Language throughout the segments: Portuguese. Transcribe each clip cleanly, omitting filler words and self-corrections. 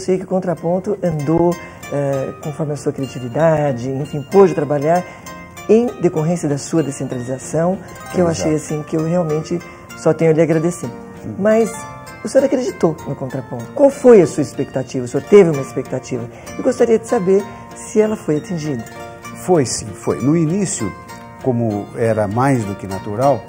sei que o contraponto andou conforme a sua criatividade, enfim, pôde trabalhar em decorrência da sua descentralização, que eu achei assim, que eu realmente só tenho a lhe agradecer. Mas o senhor acreditou no contraponto. Qual foi a sua expectativa? O senhor teve uma expectativa? Eu gostaria de saber se ela foi atingida. Foi sim, foi. No início, como era mais do que natural,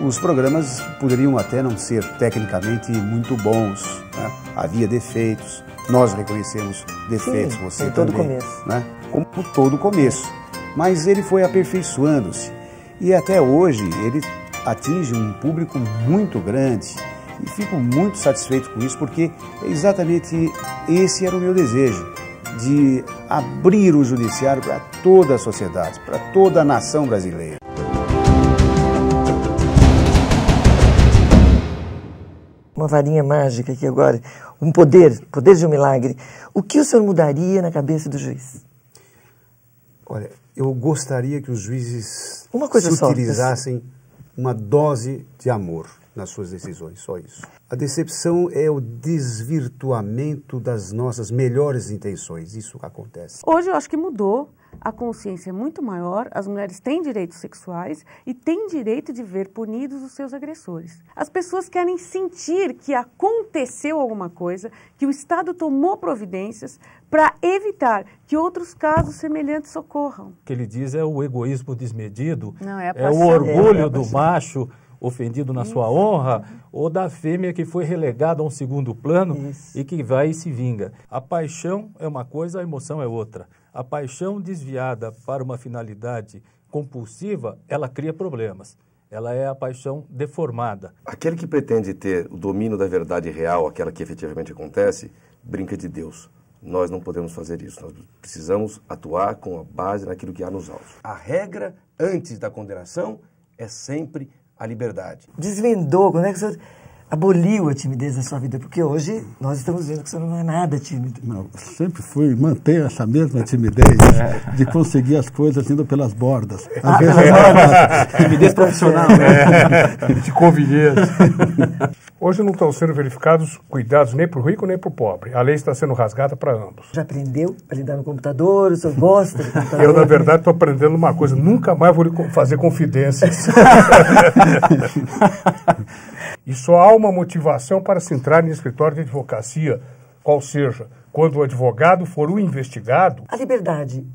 os programas poderiam até não ser tecnicamente muito bons, né? Havia defeitos, nós reconhecemos defeitos, sim, você todo também, começo. né? Como todo começo. Mas ele foi aperfeiçoando-se e até hoje ele atinge um público muito grande e fico muito satisfeito com isso, porque exatamente esse era o meu desejo, de abrir o judiciário para toda a sociedade, para toda a nação brasileira. Uma varinha mágica aqui agora, um poder de um milagre. O que o senhor mudaria na cabeça do juiz? Olha, eu gostaria que os juízes utilizassem uma dose de amor nas suas decisões, só isso. A decepção é o desvirtuamento das nossas melhores intenções, isso acontece. Hoje eu acho que mudou, a consciência é muito maior, as mulheres têm direitos sexuais e têm direito de ver punidos os seus agressores. As pessoas querem sentir que aconteceu alguma coisa, que o Estado tomou providências para evitar que outros casos semelhantes ocorram. O que ele diz é o egoísmo desmedido, não, é o orgulho do macho ofendido na sua honra, ou da fêmea que foi relegada a um segundo plano e que vai e se vinga. A paixão é uma coisa, a emoção é outra. A paixão desviada para uma finalidade compulsiva, ela cria problemas. Ela é a paixão deformada. Aquele que pretende ter o domínio da verdade real, aquela que efetivamente acontece, brinca de Deus. Nós não podemos fazer isso. Nós precisamos atuar com a base naquilo que há nos autos. A regra, antes da condenação, é sempre a liberdade. Desvendou, quando é que o senhor aboliu a timidez da sua vida? Porque hoje nós estamos vendo que o senhor não é nada tímido. Não, sempre fui, manter essa mesma timidez de conseguir as coisas indo pelas bordas. Às vezes timidez profissional, né? De conveniência. Hoje não estão sendo verificados cuidados nem para o rico nem para o pobre. A lei está sendo rasgada para ambos. Já aprendeu a lidar no computador? O senhor gosta do computador? Eu, na verdade, estou aprendendo uma coisa. Nunca mais vou lhe fazer confidências. E só há uma motivação para se entrar em escritório de advocacia, qual seja, quando o advogado for o investigado... A liberdade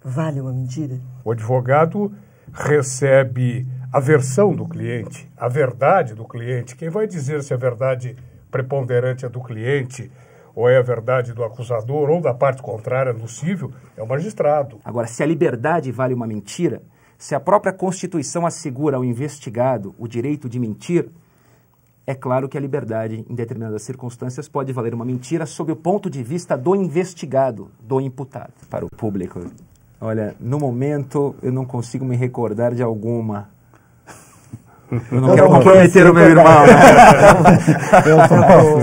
vale uma mentira? O advogado recebe a versão do cliente, a verdade do cliente. Quem vai dizer se a verdade preponderante é do cliente ou é a verdade do acusador ou da parte contrária no cível é o magistrado. Agora, se a liberdade vale uma mentira, se a própria Constituição assegura ao investigado o direito de mentir, é claro que a liberdade, em determinadas circunstâncias, pode valer uma mentira sob o ponto de vista do investigado, do imputado. Para o público, olha, no momento eu não consigo me recordar de alguma. Eu não quero comprometer o meu irmão.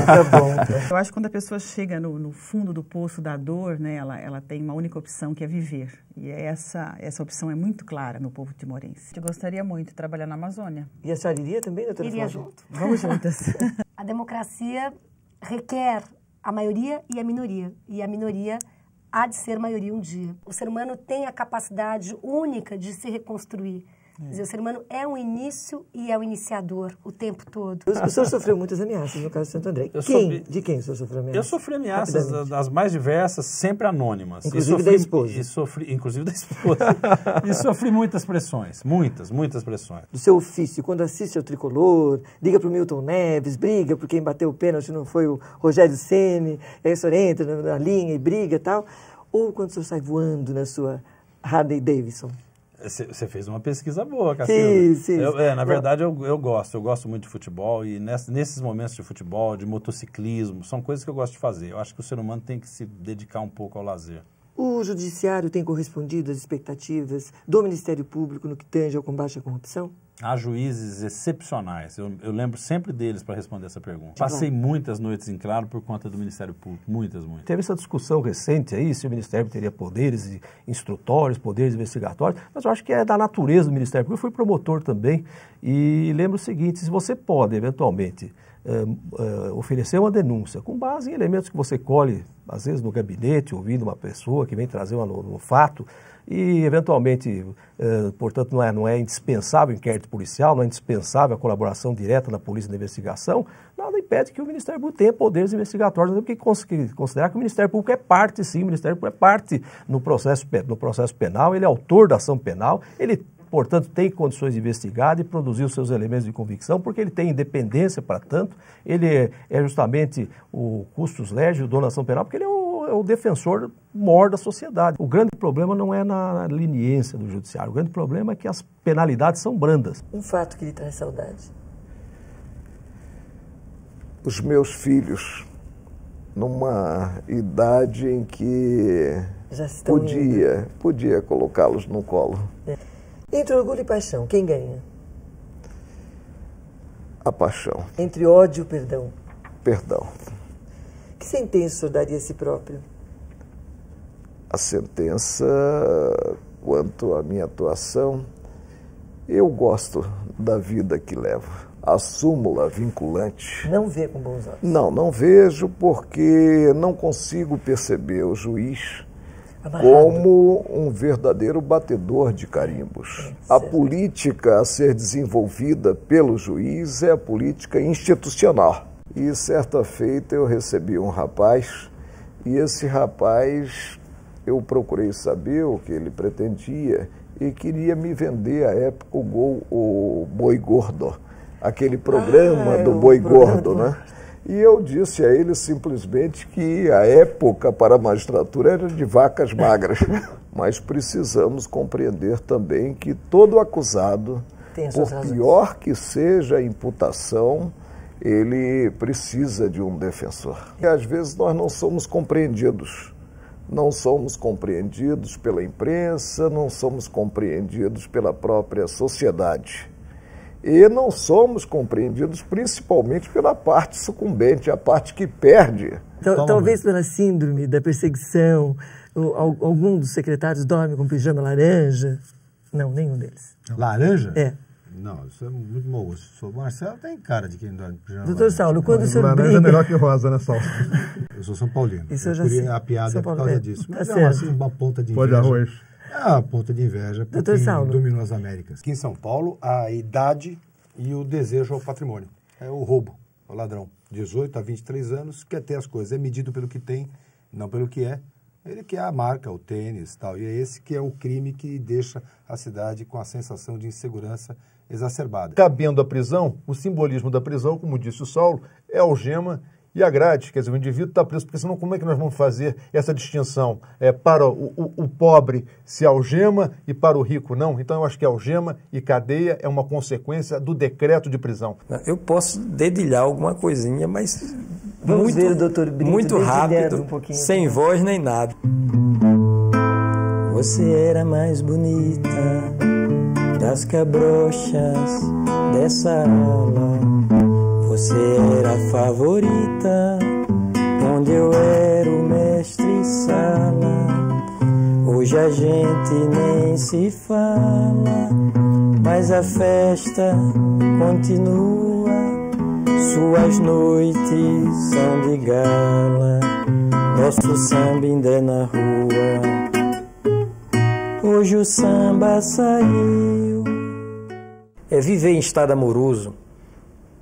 Tá bom. Eu acho que quando a pessoa chega no fundo do poço da dor, né, ela tem uma única opção, que é viver. E essa opção é muito clara no povo timorense. Eu gostaria muito de trabalhar na Amazônia. E a senhora iria também, doutora Iria Flávia? junto. Vamos juntas. A democracia requer a maioria e a minoria. E a minoria há de ser maioria um dia. O ser humano tem a capacidade única de se reconstruir. Quer dizer, o ser humano é um início e é o iniciador o tempo todo. O senhor sofreu muitas ameaças no caso de Santo André. De quem o senhor sofreu ameaças? Eu sofri ameaças das mais diversas, sempre anônimas. Inclusive da esposa. Inclusive da esposa. E sofri muitas pressões, muitas pressões. Do seu ofício, quando assiste ao Tricolor, liga para o Milton Neves, briga por quem bateu o pênalti, não foi o Rogério Ceni, aí o senhor entra na linha e briga e tal, ou quando o senhor sai voando na sua Harley Davidson? Você fez uma pesquisa boa, Cacilda. Sim. Na verdade, eu gosto muito de futebol e nesses momentos de futebol, de motociclismo, são coisas que eu gosto de fazer. Eu acho que o ser humano tem que se dedicar um pouco ao lazer. O judiciário tem correspondido às expectativas do Ministério Público no que tange ao combate à corrupção? Há juízes excepcionais. Eu lembro sempre deles para responder essa pergunta. Passei muitas noites em claro por conta do Ministério Público. Muitas. Teve essa discussão recente aí, se o Ministério teria poderes instrutórios, poderes investigatórios, mas eu acho que é da natureza do Ministério Público. Eu fui promotor também e lembro o seguinte, se você pode, eventualmente, oferecer uma denúncia com base em elementos que você colhe, às vezes no gabinete, ouvindo uma pessoa que vem trazer um fato, e eventualmente, portanto, não é indispensável o inquérito policial, não é indispensável a colaboração direta da polícia na investigação, nada impede que o Ministério Público tenha poderes investigatórios, porque considerar que o Ministério Público é parte, sim, o Ministério Público é parte no processo penal, ele é autor da ação penal, ele, portanto, tem condições de investigar e produzir os seus elementos de convicção, porque ele tem independência para tanto, ele é justamente o custos legis, o dono da ação penal, porque ele é o defensor maior da sociedade. O grande problema não é na leniência do judiciário, o grande problema é que as penalidades são brandas. Um fato que lhe traz saudade. Os meus filhos, numa idade em que já estão podia colocá-los no colo. Entre orgulho e paixão, quem ganha? A paixão. Entre ódio e perdão? Perdão. Que sentença o senhor daria a si próprio? A sentença, quanto à minha atuação, eu gosto da vida que levo. A súmula vinculante. Não vê com bons olhos? Não vejo porque não consigo perceber o juiz amarrado como um verdadeiro batedor de carimbos. A política a ser desenvolvida pelo juiz é a política institucional. E certa feita eu recebi um rapaz, e esse rapaz eu procurei saber o que ele pretendia e queria me vender à época o Boi Gordo, aquele programa do Boi Gordo, né? E eu disse a ele simplesmente que a época para a magistratura era de vacas magras. Mas precisamos compreender também que todo acusado, por pior que seja a imputação, ele precisa de um defensor. E às vezes nós não somos compreendidos. Não somos compreendidos pela imprensa, não somos compreendidos pela própria sociedade. E não somos compreendidos principalmente pela parte sucumbente, a parte que perde. Talvez pela síndrome da perseguição, algum dos secretários dorme com pijama laranja? Não, nenhum deles. Laranja? É. Não, isso é muito mau gosto. O Marcelo tem cara de quem dorme com pijama laranja. Doutor Saulo, quando o senhor laranja briga... é melhor que rosa, né, Saulo? Eu sou São Paulino. Isso eu já sei. A piada é por causa disso. Mas tá é assim, uma ponta de inveja. Pode arroz. É uma ponta de inveja para quem dominou as Américas. Aqui em São Paulo, a idade e o desejo ao patrimônio. É o roubo, o ladrão. 18 a 23 anos, quer ter as coisas. É medido pelo que tem, não pelo que é. Ele quer a marca, o tênis e tal. E é esse que é o crime que deixa a cidade com a sensação de insegurança exacerbada. Cabendo a prisão, o simbolismo da prisão, como disse o Saulo, é a algema e a grade. Quer dizer, o indivíduo está preso, porque senão como é que nós vamos fazer essa distinção? Para o pobre se algema e para o rico não? Então eu acho que algema e cadeia é uma consequência do decreto de prisão. Eu posso dedilhar alguma coisinha, mas vamos ver o doutor Brito muito rápido, sem voz nem nada. Você era mais bonita das cabrochas dessa aula. Você era a favorita, onde eu era o mestre-sala. Hoje a gente nem se fala, mas a festa continua. Suas noites são de gala, nosso samba ainda é na rua. Hoje o samba saiu. É viver em estado amoroso,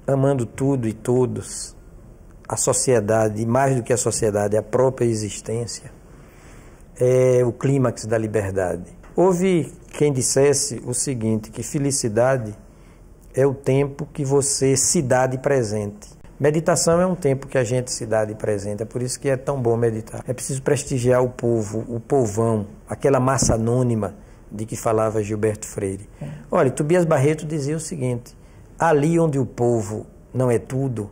amando tudo e todos, a sociedade, e mais do que a sociedade, a própria existência, é o clímax da liberdade. Houve quem dissesse o seguinte, que felicidade é o tempo que você se dá de presente. Meditação é um tempo que a gente se dá de presente, é por isso que é tão bom meditar. É preciso prestigiar o povo, o povão, aquela massa anônima de que falava Gilberto Freire. Olha, Tobias Barreto dizia o seguinte: ali onde o povo não é tudo,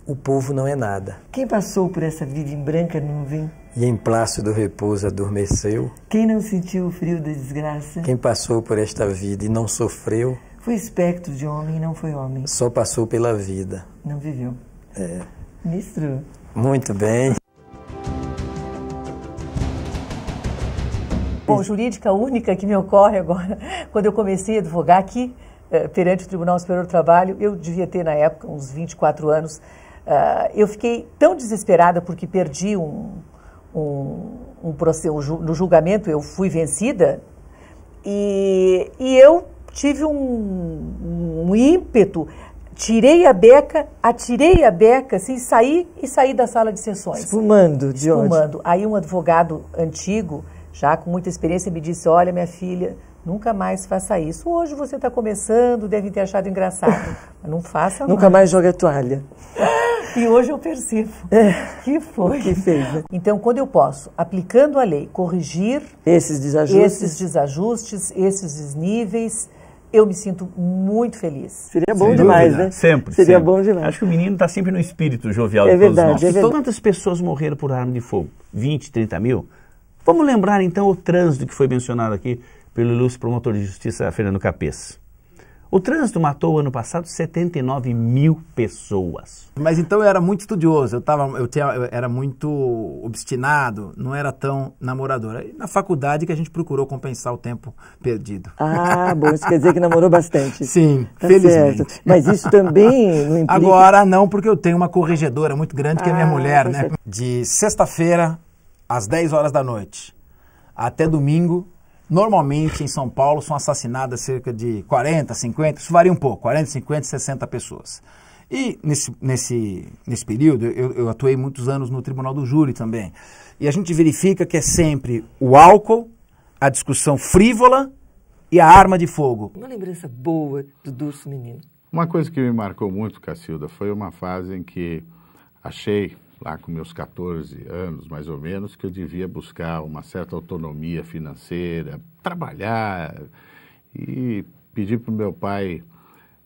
o povo não é nada. Quem passou por essa vida em branca nuvem? E em plácido repouso adormeceu. Quem não sentiu o frio da desgraça? Quem passou por esta vida e não sofreu? Foi espectro de homem e não foi homem. Só passou pela vida. Não viveu. É. Ministro. Muito bem. Bom, jurídica única que me ocorre agora, quando eu comecei a advogar aqui perante o Tribunal Superior do Trabalho. Eu devia ter, na época, uns 24 anos. Eu fiquei tão desesperada porque perdi um processo, no julgamento eu fui vencida e eu tive um ímpeto, atirei a beca, assim, saí da sala de sessões. Espumando, de ódio. Espumando. Aí um advogado antigo, já com muita experiência, me disse, olha, minha filha, nunca mais faça isso. Hoje você está começando, devem ter achado engraçado. Mas não faça mais. Nunca mais jogue a toalha. E hoje eu percebo que foi. O que fez, né? Então, quando eu posso, aplicando a lei, corrigir esses desajustes, esses desníveis, eu me sinto muito feliz. Seria bom demais, né? Sempre. Seria bom demais. Acho que o menino está sempre no espírito jovial de todos nós. É verdade. Quantas pessoas morreram por arma de fogo? 20, 30 mil? Vamos lembrar, então, o trânsito que foi mencionado aqui pelo ilustre promotor de justiça Fernando Capês. O trânsito matou, ano passado, 79 mil pessoas. Mas então eu era muito estudioso, eu era muito obstinado, não era tão namorador. Aí, na faculdade que a gente procurou compensar o tempo perdido. Ah, bom, isso quer dizer que namorou bastante. Sim, tá felizmente. Certo. Mas isso também não implica... Agora não, porque eu tenho uma corregedora muito grande, que é minha mulher, né? Certo. De sexta-feira, às 10 horas da noite, até domingo, normalmente em São Paulo são assassinadas cerca de 40, 50, isso varia um pouco, 40, 50, 60 pessoas. E nesse período, eu atuei muitos anos no Tribunal do Júri também. E a gente verifica que é sempre o álcool, a discussão frívola e a arma de fogo. Uma lembrança boa do Durso Menino. Uma coisa que me marcou muito, Cacilda, foi uma fase em que achei, lá com meus 14 anos, mais ou menos, que eu devia buscar uma certa autonomia financeira, trabalhar, e pedi para o meu pai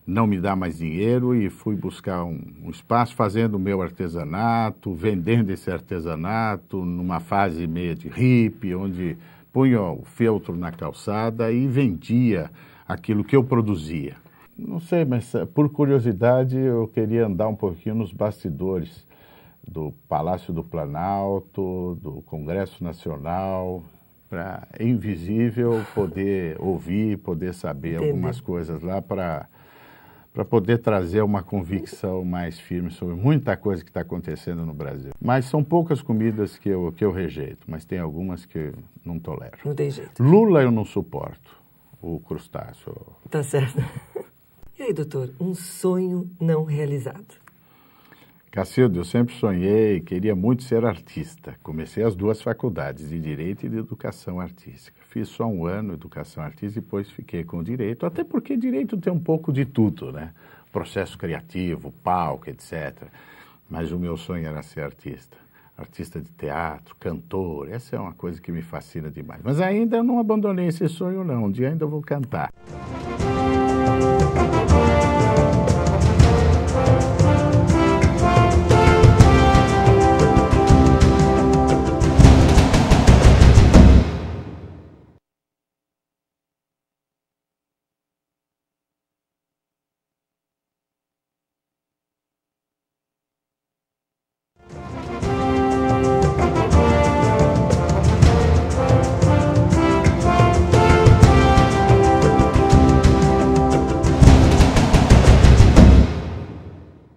não me dar mais dinheiro e fui buscar um espaço fazendo o meu artesanato, vendendo esse artesanato numa fase meio de hippie, onde punha o feltro na calçada e vendia aquilo que eu produzia. Não sei, mas por curiosidade eu queria andar um pouquinho nos bastidores do Palácio do Planalto, do Congresso Nacional, para invisível poder ouvir, poder saber algumas coisas lá, para poder trazer uma convicção mais firme sobre muita coisa que está acontecendo no Brasil. Mas são poucas comidas que eu rejeito, mas tem algumas que eu não tolero. Não tem jeito. Lula eu não suporto, o crustáceo. Tá certo. E aí, doutor, um sonho não realizado? Cacilda, eu sempre sonhei, queria muito ser artista. Comecei as duas faculdades, de Direito e de Educação Artística. Fiz só um ano de Educação Artística e depois fiquei com Direito, até porque Direito tem um pouco de tudo, né? Processo criativo, palco, etc. Mas o meu sonho era ser artista. Artista de teatro, cantor, essa é uma coisa que me fascina demais. Mas ainda eu não abandonei esse sonho, não. Um dia ainda vou cantar.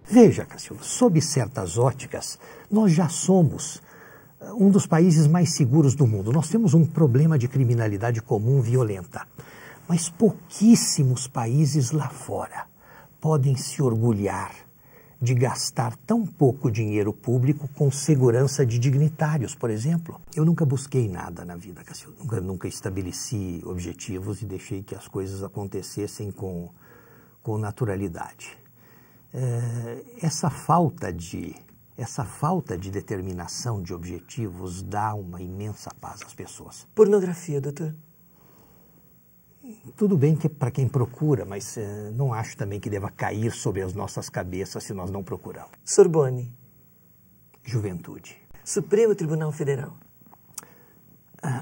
Veja, Cacilda, sob certas óticas, nós já somos um dos países mais seguros do mundo. Nós temos um problema de criminalidade comum violenta, mas pouquíssimos países lá fora podem se orgulhar de gastar tão pouco dinheiro público com segurança de dignitários, por exemplo. Eu nunca busquei nada na vida, Cacilda. Nunca estabeleci objetivos e deixei que as coisas acontecessem com naturalidade. Essa falta de determinação de objetivos dá uma imensa paz às pessoas. Pornografia, doutor? Tudo bem que para quem procura, mas não acho também que deva cair sobre as nossas cabeças se nós não procuramos. Sorbonne? Juventude. Supremo Tribunal Federal?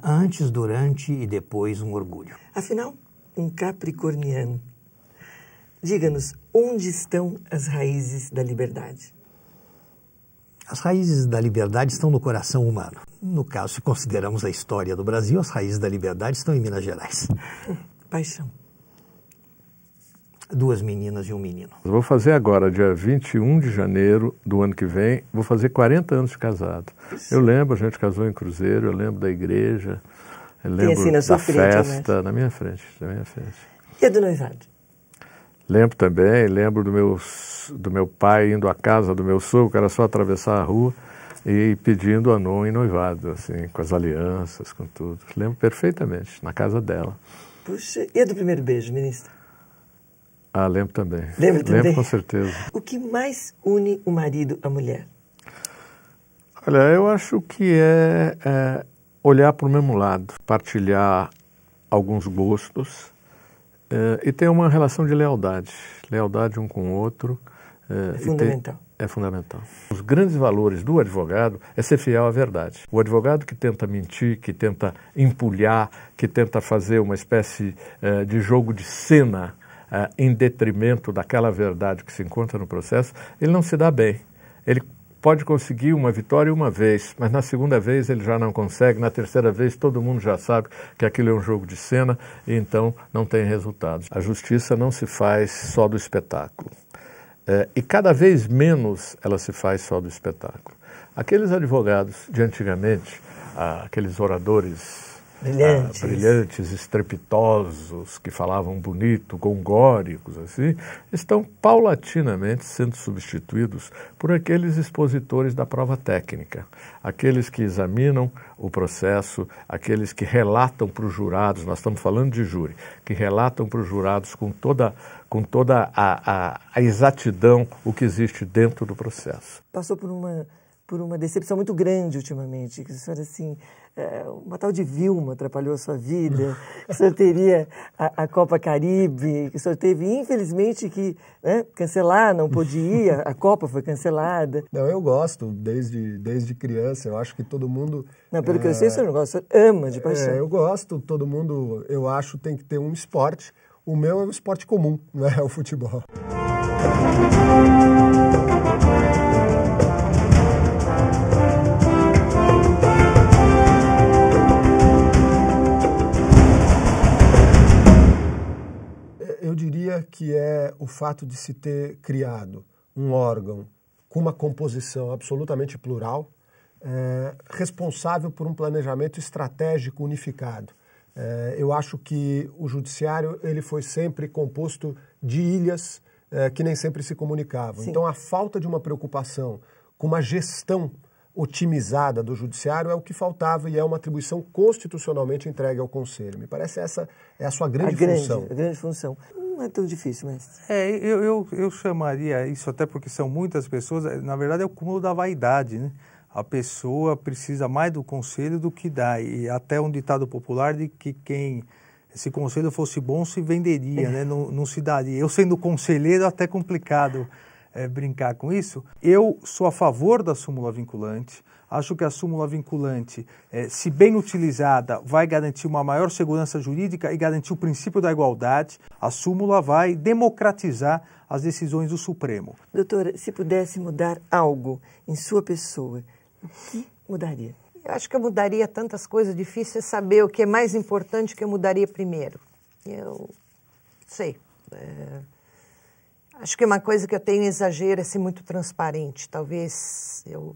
Antes, durante e depois um orgulho. Afinal, um capricorniano. Diga-nos, onde estão as raízes da liberdade? As raízes da liberdade estão no coração humano. No caso, se consideramos a história do Brasil, as raízes da liberdade estão em Minas Gerais. Paixão? 2 meninas e um menino. Eu vou fazer agora, dia 21 de janeiro do ano que vem, vou fazer 40 anos de casado. Eu lembro, a gente casou em Cruzeiro, eu lembro da igreja, eu lembro assim, na sua da frente, festa, na minha frente. E a do noivado? Lembro também, lembro do meu pai indo à casa do meu sogro, que era só atravessar a rua, e pedindo a noiva em noivado, assim, com as alianças, com tudo. Lembro perfeitamente, na casa dela. Puxa, e a do primeiro beijo, ministro? Ah, lembro também. Lembro também? Lembro com certeza. O que mais une o marido à mulher? Olha, eu acho que é olhar para o mesmo lado, partilhar alguns gostos e ter uma relação de lealdade. Lealdade um com o outro. É fundamental. É fundamental. Os grandes valores do advogado é ser fiel à verdade. O advogado que tenta mentir, que tenta empulhar, que tenta fazer uma espécie de jogo de cena em detrimento daquela verdade que se encontra no processo, ele não se dá bem. Ele pode conseguir uma vitória uma vez, mas na segunda vez ele já não consegue, na terceira vez todo mundo já sabe que aquilo é um jogo de cena e então não tem resultados. A justiça não se faz só do espetáculo. E cada vez menos ela se faz só do espetáculo. Aqueles advogados de antigamente, aqueles oradores brilhantes, estrepitosos, que falavam bonito, gongóricos, assim, estão paulatinamente sendo substituídos por aqueles expositores da prova técnica, aqueles que examinam o processo, aqueles que relatam para os jurados, nós estamos falando de júri, que relatam para os jurados com toda a exatidão o que existe dentro do processo. Passou por uma decepção muito grande ultimamente, que o senhor, assim, uma tal de Vilma atrapalhou a sua vida, que o senhor teria a Copa Caribe, que o senhor teve, infelizmente, que cancelar, não pôde ir, a Copa foi cancelada. Não, eu gosto, desde criança, eu acho que todo mundo... Não, pelo que eu sei, o senhor não gosta, o senhor ama de paixão. Eu gosto, todo mundo, eu acho, tem que ter um esporte. O meu é um esporte comum, não é o futebol. Eu diria que é o fato de se ter criado um órgão com uma composição absolutamente plural, responsável por um planejamento estratégico unificado. Eu acho que o judiciário ele foi sempre composto de ilhas que nem sempre se comunicavam. Sim. Então, a falta de uma preocupação com uma gestão otimizada do judiciário é o que faltava e é uma atribuição constitucionalmente entregue ao Conselho. Me parece essa é a sua grande função. A grande função. Não é tão difícil, mestre. Eu chamaria isso, até porque são muitas pessoas, na verdade é o cúmulo da vaidade, né? A pessoa precisa mais do conselho do que dá. E até um ditado popular de que se conselho fosse bom, se venderia, né? Não se daria. Eu sendo conselheiro, é até complicado brincar com isso. Eu sou a favor da súmula vinculante. Acho que a súmula vinculante, se bem utilizada, vai garantir uma maior segurança jurídica e garantir o princípio da igualdade. A súmula vai democratizar as decisões do Supremo. Doutora, se pudesse mudar algo em sua pessoa, o que mudaria? Eu acho que eu mudaria tantas coisas, difícil é saber o que é mais importante que eu mudaria primeiro. Eu sei. Acho que uma coisa que eu tenho exagero é ser muito transparente. Talvez eu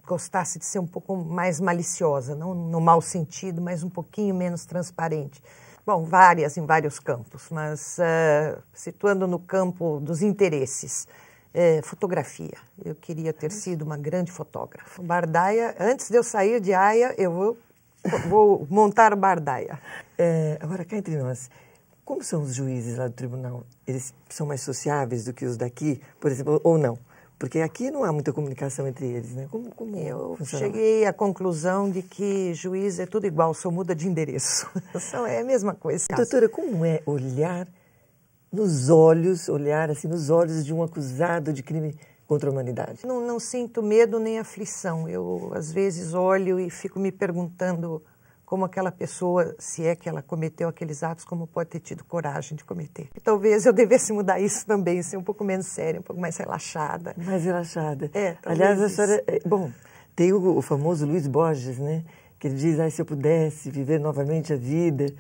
gostasse de ser um pouco mais maliciosa, não no mau sentido, mas um pouquinho menos transparente. Bom, em vários campos, mas situando no campo dos interesses. Fotografia. Eu queria ter sido uma grande fotógrafa. Bardaia, antes de eu sair de Haia, eu vou montar Bardaia. Agora, cá entre nós, como são os juízes lá do tribunal? Eles são mais sociáveis do que os daqui, por exemplo, ou não? Porque aqui não há muita comunicação entre eles, né? Como eu cheguei à conclusão de que juiz é tudo igual, só muda de endereço. É a mesma coisa. Doutora, como é olhar nos olhos de um acusado de crime contra a humanidade? Não sinto medo nem aflição. Eu, às vezes, olho e fico me perguntando como aquela pessoa, se é que ela cometeu aqueles atos, como pode ter tido coragem de cometer. E talvez eu devesse mudar isso também, ser um pouco menos séria, um pouco mais relaxada. Mais relaxada. Aliás, a senhora... Bom, tem o famoso Luiz Borges, né? Que ele diz, se eu pudesse viver novamente a vida...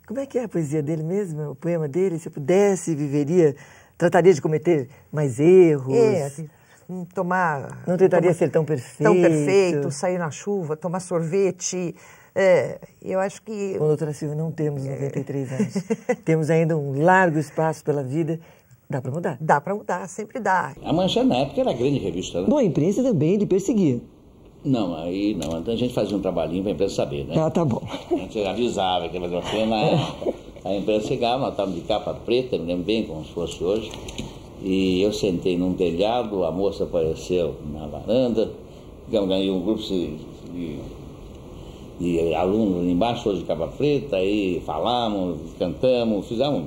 Como é que é a poesia dele mesmo, o poema dele? Se eu pudesse, viveria, trataria de cometer mais erros. Não tentaria ser tão perfeito. Tão perfeito, sair na chuva, tomar sorvete. Eu acho que... Bom, doutora Silvia, não temos 93 anos. Temos ainda um largo espaço pela vida. Dá para mudar? Dá para mudar, sempre dá. A Manchete, na época, era a grande revista, né? Bom, a imprensa também lhe perseguia. Não, aí não. Então a gente fazia um trabalhinho para a imprensa saber, né? Tá bom. A gente avisava que ia fazer uma cena. A imprensa chegava, nós estávamos de capa preta, me lembro bem como se fosse hoje. E eu sentei num telhado, a moça apareceu na varanda, ganhei um grupo de alunos ali embaixo, todos de capa preta, aí falamos, cantamos, fizemos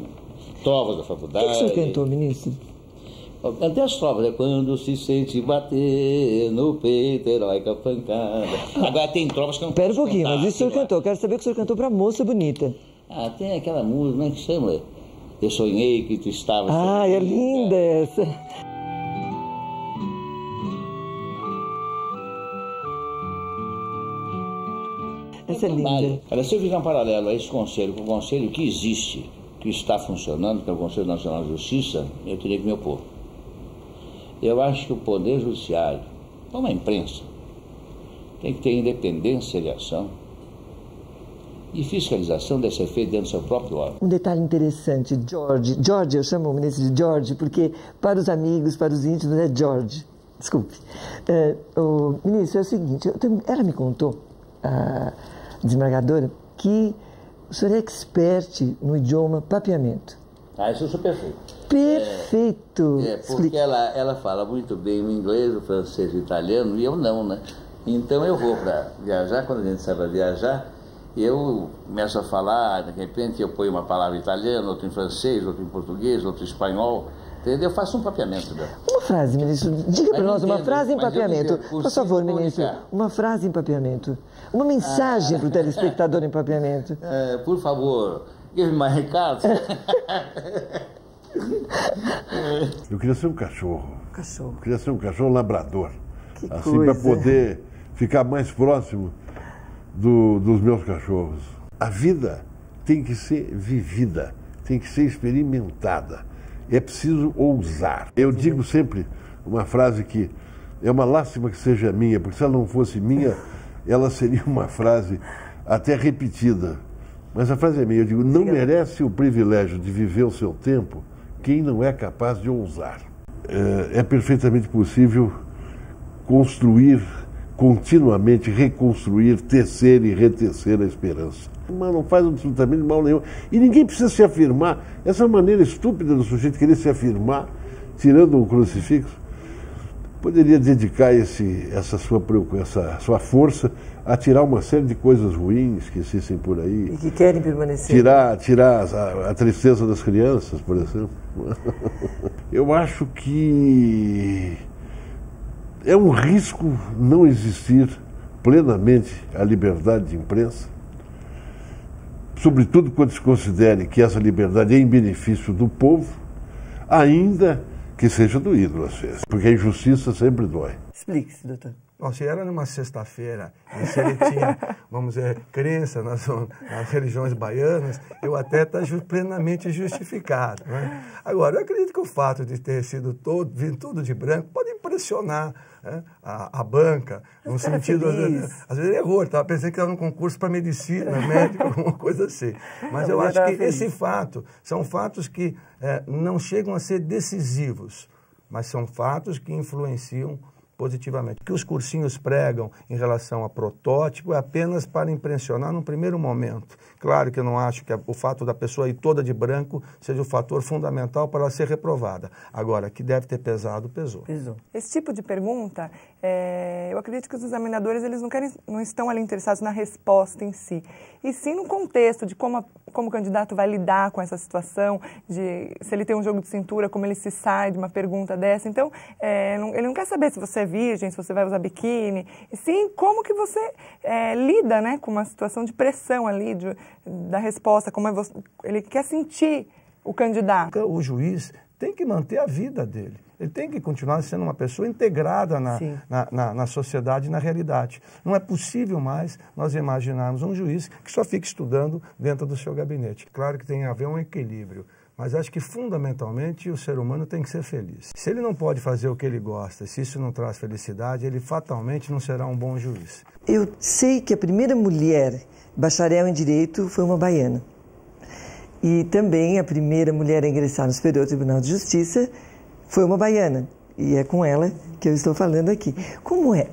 trovas da faculdade. O que o senhor cantou, ministro? Eu cantei as trovas, quando se sente bater no peito, heróica pancada. Agora tem trovas que eu não Pera um pouquinho, mas isso o senhor cantou. Eu quero saber que o senhor cantou pra Moça Bonita. Tem aquela música, como é que chama? Eu sonhei que tu estavas... É linda essa. Essa é linda. Olha, se eu fizer um paralelo a esse conselho com o conselho que existe, que está funcionando, que é o Conselho Nacional de Justiça, eu teria que me opor. Eu acho que o Poder Judiciário, como a imprensa, tem que ter independência de ação e fiscalização deve ser feita dentro do seu próprio órgão. Um detalhe interessante, George, eu chamo o ministro de George, porque para os amigos, para os íntimos, é George. Desculpe. O ministro, é o seguinte, ela me contou, a desembargadora, que o senhor é expert no idioma papiamento. Isso eu sou perfeito. Perfeito! Porque ela fala muito bem o inglês, o francês, o italiano, e eu não, né? Então eu vou para viajar, quando a gente sai para viajar, eu começo a falar, de repente eu ponho uma palavra em italiano, outra em francês, outra em português, outra em espanhol, entendeu? Eu faço um papiamento. Uma frase, ministro, diga para nós uma frase em papiamento. Por favor, ministro, uma frase em papiamento. Uma mensagem para o telespectador em papiamento. Por favor, give me my recado. Eu queria ser um cachorro. Eu queria ser um cachorro labrador. Que assim, para poder ficar mais próximo dos meus cachorros. A vida tem que ser vivida, tem que ser experimentada. É preciso ousar. Eu digo sempre uma frase que é uma lástima que seja minha, porque se ela não fosse minha, ela seria uma frase até repetida. Mas a frase é minha. Eu digo, não merece o privilégio de viver o seu tempo quem não é capaz de ousar. É perfeitamente possível construir continuamente, reconstruir, tecer e retecer a esperança. Mas não faz absolutamente mal nenhum. E ninguém precisa se afirmar. Essa maneira estúpida do sujeito querer se afirmar, tirando um crucifixo, poderia dedicar essa sua força a tirar uma série de coisas ruins que existem por aí. E que querem permanecer. Tirar a tristeza das crianças, por exemplo. Eu acho que é um risco não existir plenamente a liberdade de imprensa, sobretudo quando se considere que essa liberdade é em benefício do povo, ainda que seja doído às vezes, porque a injustiça sempre dói. Explique-se, doutor. Bom, se era numa sexta-feira e se ele tinha, vamos dizer, crença nas religiões baianas, eu até está plenamente justificado. Né? Agora, eu acredito que o fato de ter sido vindo tudo de branco pode impressionar, né, a banca, no sentido... Às vezes ele errou, estava pensando que estava num concurso para medicina, médico, alguma coisa assim. Mas eu acho que esse fato, são fatos que não chegam a ser decisivos, mas são fatos que influenciam positivamente. O que os cursinhos pregam em relação a protótipo é apenas para impressionar num primeiro momento. Claro que eu não acho que o fato da pessoa ir toda de branco seja o fator fundamental para ela ser reprovada. Agora, que deve ter pesado, pesou. Esse tipo de pergunta, eu acredito que os examinadores eles não estão ali interessados na resposta em si, e sim no contexto de como o candidato vai lidar com essa situação, de se ele tem um jogo de cintura, como ele se sai de uma pergunta dessa. Então, ele não quer saber se você é virgem, se você vai usar biquíni, e sim como que você lida, né, com uma situação de pressão ali, da resposta, como ele quer sentir o candidato. O juiz tem que manter a vida dele. Ele tem que continuar sendo uma pessoa integrada na sociedade e na realidade. Não é possível mais nós imaginarmos um juiz que só fique estudando dentro do seu gabinete. Claro que tem a haver um equilíbrio, mas acho que fundamentalmente o ser humano tem que ser feliz. Se ele não pode fazer o que ele gosta, se isso não traz felicidade, ele fatalmente não será um bom juiz. Eu sei que a primeira mulher bacharel em Direito foi uma baiana. E também a primeira mulher a ingressar no Superior Tribunal de Justiça foi uma baiana. E é com ela que eu estou falando aqui. Como é?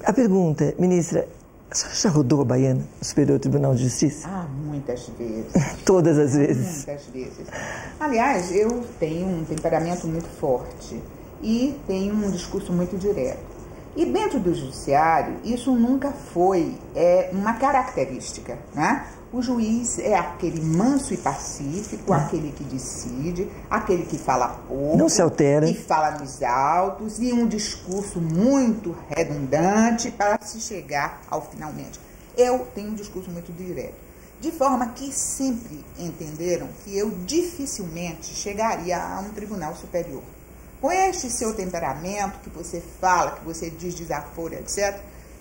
A pergunta, ministra, a senhora já rodou a baiana no Superior Tribunal de Justiça? Ah, muitas vezes. Todas as vezes? Muitas vezes. Aliás, eu tenho um temperamento muito forte e tenho um discurso muito direto. E dentro do judiciário, isso nunca foi uma característica, né? O juiz é aquele manso e pacífico, aquele que decide, aquele que fala pouco, não se altera, que fala nos altos e um discurso muito redundante para se chegar ao finalmente. Eu tenho um discurso muito direto, de forma que sempre entenderam que eu dificilmente chegaria a um tribunal superior. Com este seu temperamento, que você fala, que você diz desaforo, etc.,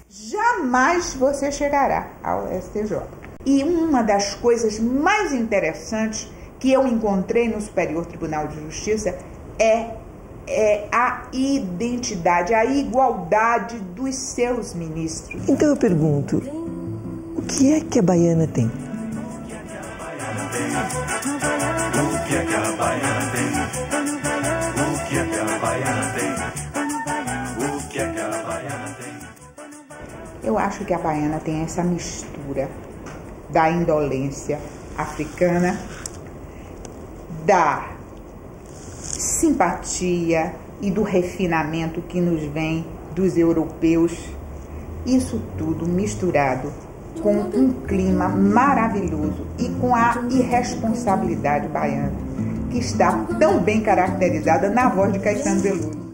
jamais você chegará ao STJ. E uma das coisas mais interessantes que eu encontrei no Superior Tribunal de Justiça é a identidade, a igualdade dos seus ministros. Então eu pergunto, o que é que a baiana tem? O que é que a baiana tem? O que é que a baiana tem? O que é que a baiana tem? Eu acho que a baiana tem essa mistura da indolência africana, da simpatia e do refinamento que nos vem dos europeus. Isso tudo misturado com um clima maravilhoso e com a irresponsabilidade baiana, que está tão bem caracterizada na voz de Caetano Veloso.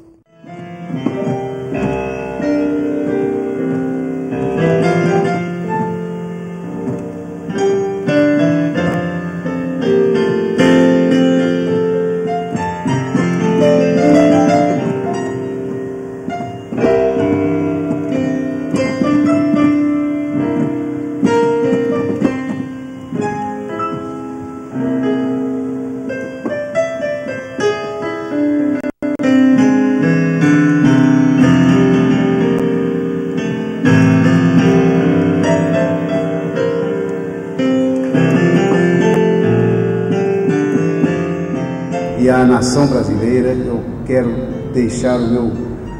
E à nação brasileira eu quero deixar o meu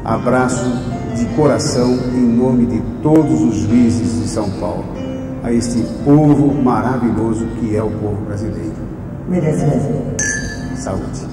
abraço de coração em nome de todos os juízes de São Paulo, a este povo maravilhoso que é o povo brasileiro. Merece. Saúde.